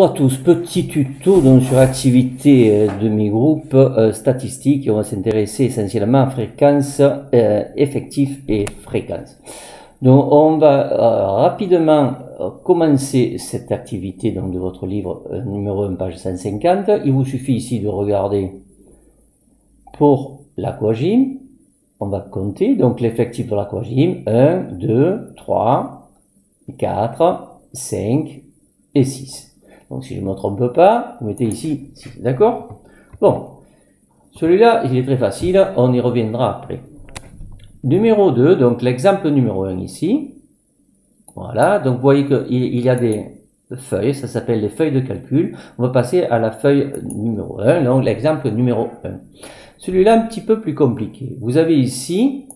Bonjour à tous, petit tuto donc sur activité demi-groupe statistique. On va s'intéresser essentiellement à fréquence, effectif et fréquence. Donc on va rapidement commencer cette activité donc, de votre livre numéro 1, page 150. Il vous suffit ici de regarder pour l'aquagym. On va compter donc l'effectif de l'aquagym 1, 2, 3, 4, 5 et 6. Donc si je ne me trompe pas, vous mettez ici 6, d'accord? Bon, celui-là, il est très facile, on y reviendra après. Numéro 2, donc l'exemple numéro 1 ici. Voilà, donc vous voyez qu'il y a des feuilles, ça s'appelle les feuilles de calcul. On va passer à la feuille numéro 1, donc l'exemple numéro 1. Celui-là, un petit peu plus compliqué. Vous avez ici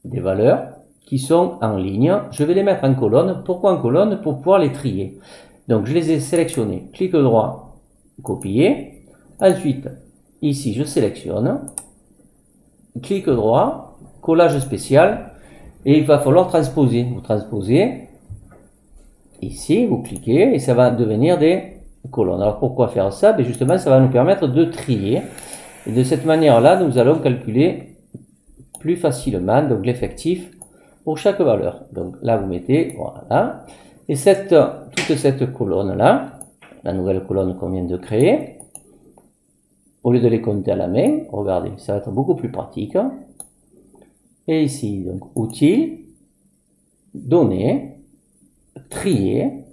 des valeurs qui sont en ligne. Je vais les mettre en colonne. Pourquoi en colonne? Pour pouvoir les trier. Donc, je les ai sélectionnés. Clic droit, copier. Ensuite, ici, je sélectionne. Clic droit, collage spécial. Et il va falloir transposer. Vous transposez. Ici, vous cliquez et ça va devenir des colonnes. Alors, pourquoi faire ça? Ben justement, ça va nous permettre de trier. Et de cette manière-là, nous allons calculer plus facilement donc l'effectif pour chaque valeur. Donc là, vous mettez, voilà. Et toute cette colonne-là, la nouvelle colonne qu'on vient de créer, au lieu de les compter à la main, regardez, ça va être beaucoup plus pratique. Et ici, donc, outils, données, trier,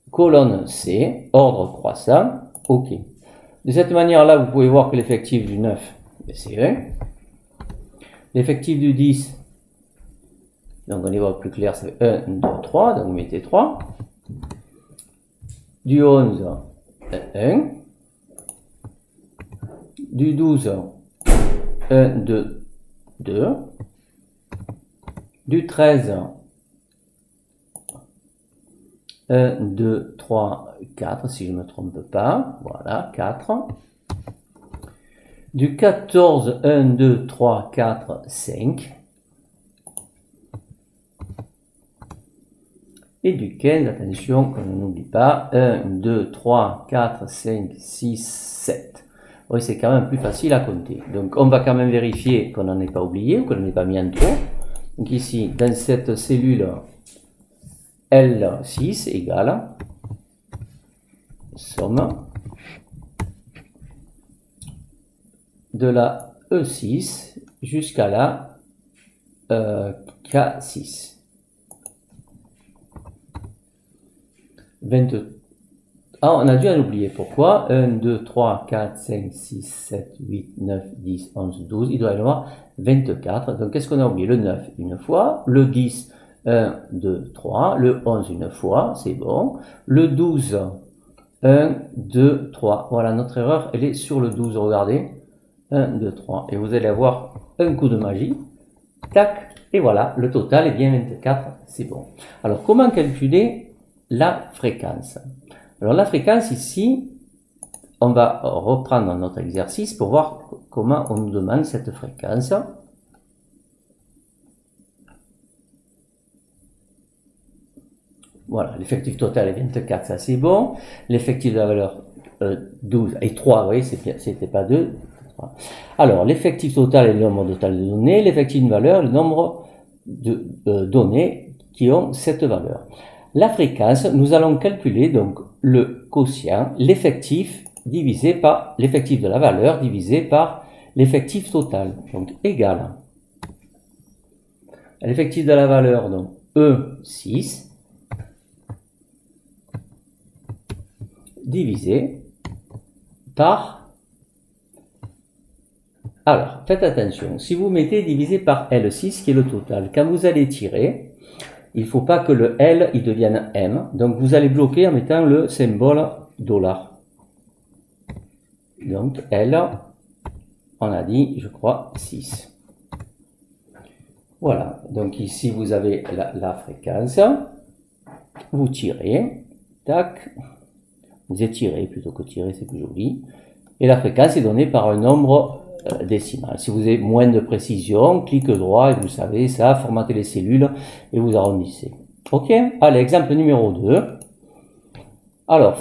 colonne C, ordre croissant, OK. De cette manière-là, vous pouvez voir que l'effectif du 9, c'est 1. L'effectif du 10, donc on y voit plus clair, c'est 1, 2, 3, donc vous mettez 3. Du 11, 1. Du 12, 1, 2, 2. Du 13, 1, 2, 3, 4, si je ne me trompe pas. Voilà, 4. Du 14, 1, 2, 3, 4, 5. Et du 15, attention, qu'on n'oublie pas, 1, 2, 3, 4, 5, 6, 7. Oui, c'est quand même plus facile à compter. Donc, on va quand même vérifier qu'on n'en ait pas oublié ou qu'on n'en ait pas mis en trop. Donc ici, dans cette cellule, L6 égale somme de la E6 jusqu'à la K6. 22. Ah, on a dû en oublier. Pourquoi? 1, 2, 3, 4, 5, 6, 7, 8, 9, 10, 11, 12. Il doit y en avoir 24. Donc, qu'est-ce qu'on a oublié? Le 9 une fois. Le 10, 1, 2, 3. Le 11 une fois. C'est bon. Le 12, 1, 2, 3. Voilà, notre erreur, elle est sur le 12. Regardez. 1, 2, 3. Et vous allez avoir un coup de magie. Tac. Et voilà, le total est bien 24. C'est bon. Alors, comment calculer la fréquence? Alors la fréquence ici, on va reprendre notre exercice pour voir comment on nous demande cette fréquence. Voilà, l'effectif total est 24, ça c'est bon. L'effectif de la valeur 12 et 3, vous voyez, c'était pas 2. 3. Alors, l'effectif total est le nombre total de données. L'effectif de valeur, le nombre de données qui ont cette valeur. La fréquence, nous allons calculer donc le quotient, l'effectif divisé par l'effectif de la valeur divisé par l'effectif total. Donc égal à l'effectif de la valeur, donc E6 divisé par... Alors, faites attention, si vous mettez divisé par L6 qui est le total, quand vous allez tirer, il ne faut pas que le L il devienne M. Donc vous allez bloquer en mettant le symbole $. Donc L, on a dit, je crois, 6. Voilà. Donc ici vous avez la fréquence. Vous tirez. Tac. Vous étirez plutôt que tirer, c'est plus joli. Et la fréquence est donnée par un nombre décimale. Si vous avez moins de précision, clic droit et vous savez ça, formatez les cellules et vous arrondissez. Ok? Allez, exemple numéro 2. Alors,